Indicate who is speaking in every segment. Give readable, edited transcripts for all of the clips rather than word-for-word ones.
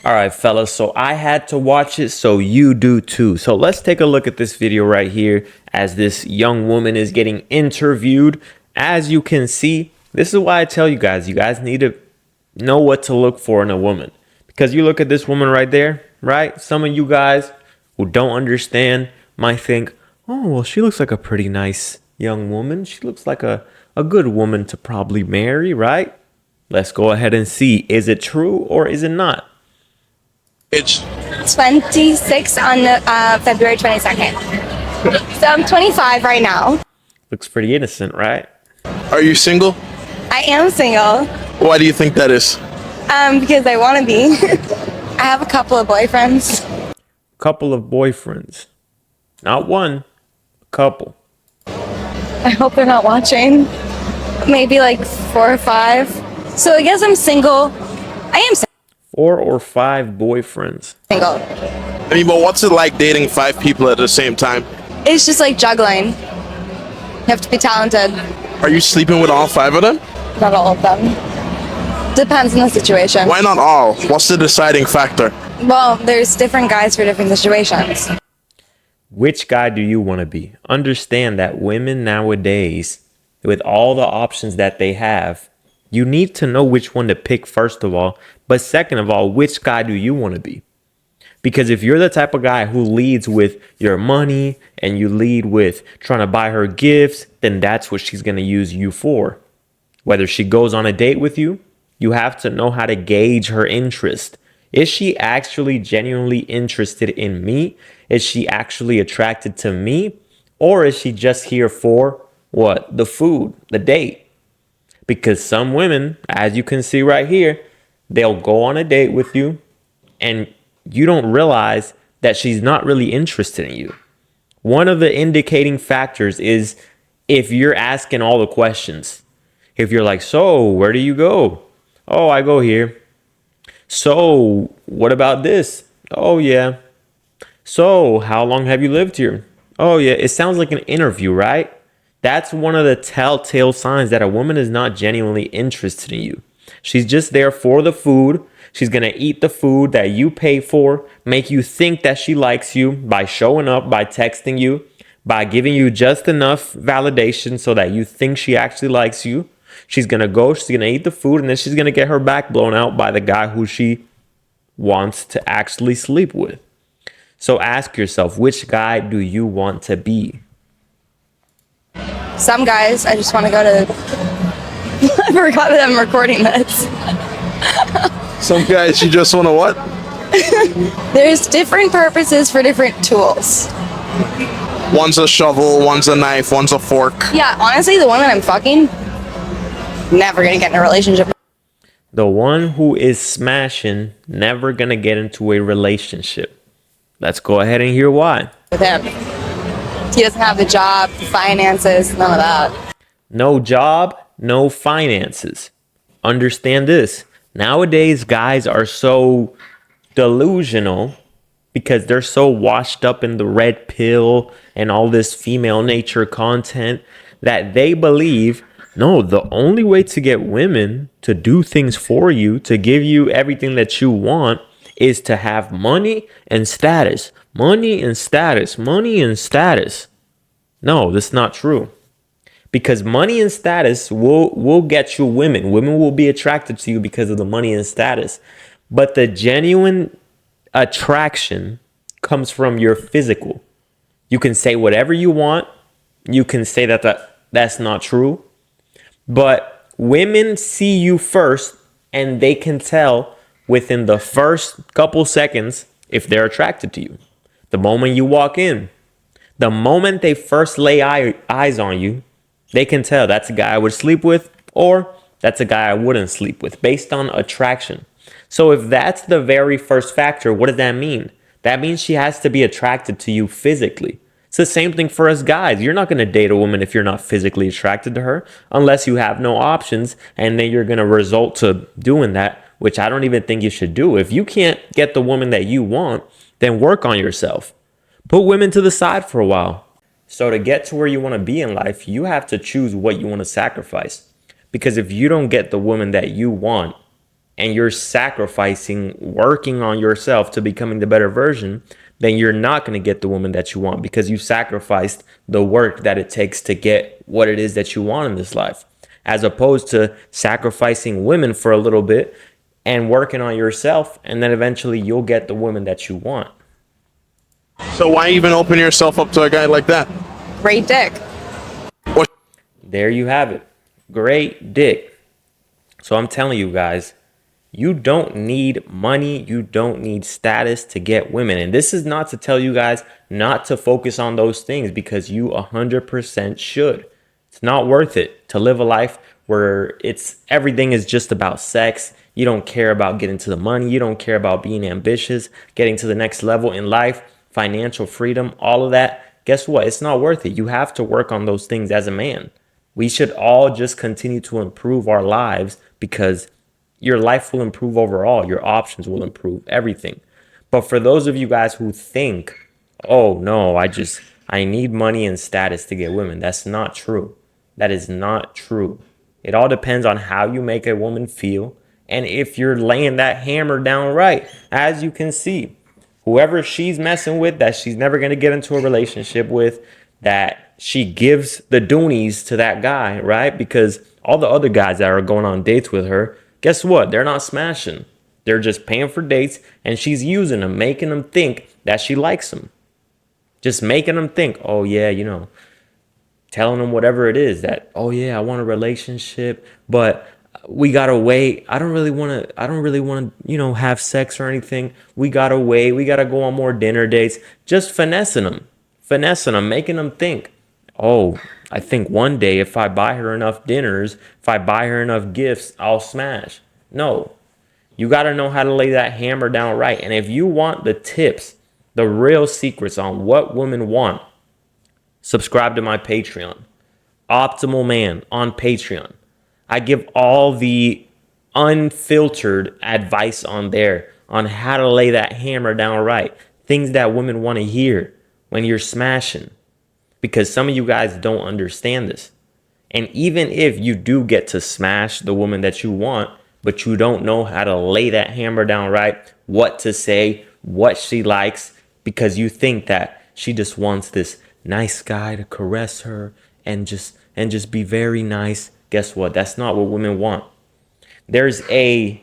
Speaker 1: All right, fellas, so I had to watch it, so you do too. So let's take a look at this video right here as this young woman is getting interviewed. As you can see, this is why I tell you guys need to know what to look for in a woman. Because you look at this woman right there, right? Some of you guys who don't understand might think, oh, well, she looks like a pretty nice young woman. She looks like a good woman to probably marry, right? Let's go ahead and see. Is it true or is it not?
Speaker 2: Age?
Speaker 3: 26 on February 22nd. So I'm 25 right now.
Speaker 1: Looks pretty innocent, right?
Speaker 2: Are you single?
Speaker 3: I am single
Speaker 2: Why do you think that is?
Speaker 3: because I want to be. I have a couple of boyfriends.
Speaker 1: Couple of boyfriends. Not one, a couple.
Speaker 3: I hope they're not watching. Maybe like 4 or 5. So I guess I'm single. I am
Speaker 1: 4 or 5 boyfriends.
Speaker 3: single.
Speaker 2: I mean, but what's it like dating 5 people at the same time?
Speaker 3: It's just like juggling. You have to be talented.
Speaker 2: Are you sleeping with all 5 of them?
Speaker 3: Not all of them. Depends on the situation.
Speaker 2: Why not all? What's the deciding factor?
Speaker 3: Well, there's different guys for different situations.
Speaker 1: Which guy do you want to be? Understand that women nowadays, with all the options that they have, you need to know which one to pick first of all. But second of all, which guy do you want to be? Because if you're the type of guy who leads with your money and you lead with trying to buy her gifts, then that's what she's going to use you for. Whether she goes on a date with you, you have to know how to gauge her interest. Is she actually genuinely interested in me? Is she actually attracted to me? Or is she just here for what? The food, the date. Because some women, as you can see right here, they'll go on a date with you and you don't realize that she's not really interested in you. One of the indicating factors is if you're asking all the questions. If you're like, so where do you go? Oh, I go here. So what about this? Oh, yeah. So how long have you lived here? Oh, yeah. It sounds like an interview, right? That's one of the telltale signs that a woman is not genuinely interested in you. She's just there for the food. She's going to eat the food that you pay for, make you think that she likes you by showing up, by texting you, by giving you just enough validation so that you think she actually likes you. She's going to go, she's going to eat the food, and then she's going to get her back blown out by the guy who she wants to actually sleep with. So ask yourself, which guy do you want to be?
Speaker 3: Some guys, I just want to go to. I forgot that I'm recording this.
Speaker 2: Some guys, you just want to what?
Speaker 3: There's different purposes for different tools.
Speaker 2: One's a shovel, one's a knife, one's a fork.
Speaker 3: Yeah, honestly, the one that I'm fucking, never gonna get in a relationship
Speaker 1: The one who is smashing, never gonna get into a relationship. Let's go ahead and hear why.
Speaker 3: with him. He doesn't have the job, the finances, none of that.
Speaker 1: No job, no finances. Understand this. Nowadays, guys are so delusional because they're so washed up in the red pill and all this female nature content that they believe, no, the only way to get women to do things for you, to give you everything that you want, is to have money and status. Money and status. Money and status. No, that's not true. Because money and status will get you women. Women will be attracted to you because of the money and status. But the genuine attraction comes from your physical. You can say whatever you want. You can say that's not true. But women see you first and they can tell within the first couple seconds if they're attracted to you. The moment you walk in, the moment they first lay eyes on you, they can tell that's a guy I would sleep with or that's a guy I wouldn't sleep with based on attraction. So if that's the very first factor, what does that mean? That means she has to be attracted to you physically. It's the same thing for us guys. You're not going to date a woman if you're not physically attracted to her unless you have no options, and then you're going to resort to doing that, which I don't even think you should do. If you can't get the woman that you want, then work on yourself. Put women to the side for a while. So to get to where you want to be in life, you have to choose what you want to sacrifice. Because if you don't get the woman that you want, and you're sacrificing working on yourself to becoming the better version, then you're not going to get the woman that you want because you sacrificed the work that it takes to get what it is that you want in this life, as opposed to sacrificing women for a little bit and working on yourself, and then eventually you'll get the woman that you want.
Speaker 2: So why even open yourself up to a guy like that?
Speaker 3: Great dick.
Speaker 2: What?
Speaker 1: There you have it. Great dick. So I'm telling you guys, you don't need money. You don't need status to get women. And this is not to tell you guys not to focus on those things, because you 100% should. It's not worth it to live a life where everything is just about sex. You don't care about getting to the money. You don't care about being ambitious, getting to the next level in life, financial freedom, all of that. Guess what? It's not worth it. You have to work on those things as a man. We should all just continue to improve our lives, because your life will improve overall. Your options will improve, everything. But for those of you guys who think, oh no, I need money and status to get women, that's not true. That is not true. It all depends on how you make a woman feel, and if you're laying that hammer down right. As you can see, whoever she's messing with, that she's never going to get into a relationship with, that she gives the doonies to that guy, right? Because all the other guys that are going on dates with her, guess what? They're not smashing. They're just paying for dates, and she's using them, making them think that she likes them. Just making them think, oh yeah, telling them whatever it is, that, oh yeah, I want a relationship, but we gotta wait. I don't really want to, have sex or anything. We gotta wait. We gotta go on more dinner dates. Just finessing them, making them think, oh, I think one day if I buy her enough dinners, if I buy her enough gifts, I'll smash. No, you got to know how to lay that hammer down right. And if you want the tips, the real secrets on what women want, subscribe to my Patreon, Optimal Man on Patreon. I give all the unfiltered advice on there on how to lay that hammer down right. Things that women want to hear when you're smashing. Because some of you guys don't understand this. And even if you do get to smash the woman that you want, but you don't know how to lay that hammer down right, what to say, what she likes, because you think that she just wants this nice guy to caress her and just be very nice. Guess what? That's not what women want. There's a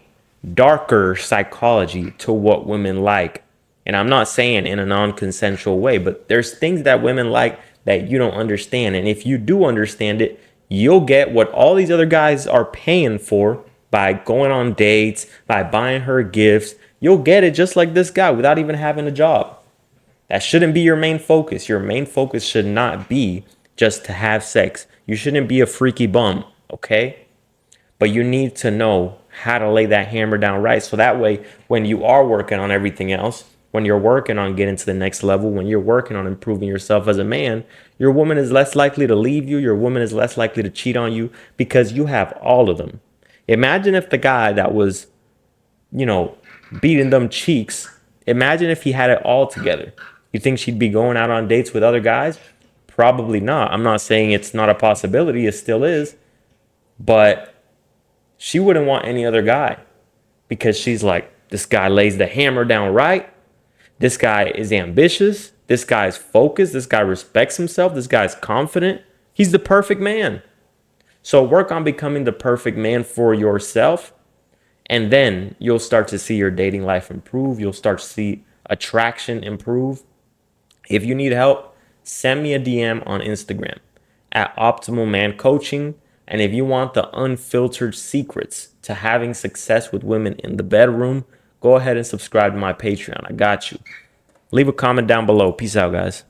Speaker 1: darker psychology to what women like. And I'm not saying in a non-consensual way, but there's things that women like that you don't understand. And if you do understand it, you'll get what all these other guys are paying for by going on dates, by buying her gifts. You'll get it just like this guy without even having a job. That shouldn't be your main focus. Your main focus should not be just to have sex. You shouldn't be a freaky bum, okay? But you need to know how to lay that hammer down right. So that way, when you are working on everything else, when you're working on getting to the next level, when you're working on improving yourself as a man, your woman is less likely to leave you. Your woman is less likely to cheat on you, because you have all of them. Imagine if the guy that was, beating them cheeks, imagine if he had it all together. You think she'd be going out on dates with other guys? Probably not. I'm not saying it's not a possibility. It still is. But she wouldn't want any other guy, because she's like, this guy lays the hammer down right. This guy is ambitious. This guy is focused. This guy respects himself. This guy is confident. He's the perfect man. So work on becoming the perfect man for yourself. And then you'll start to see your dating life improve. You'll start to see attraction improve. If you need help, send me a DM on Instagram at Optimal Man Coaching. And if you want the unfiltered secrets to having success with women in the bedroom, go ahead and subscribe to my Patreon. I got you. Leave a comment down below. Peace out, guys.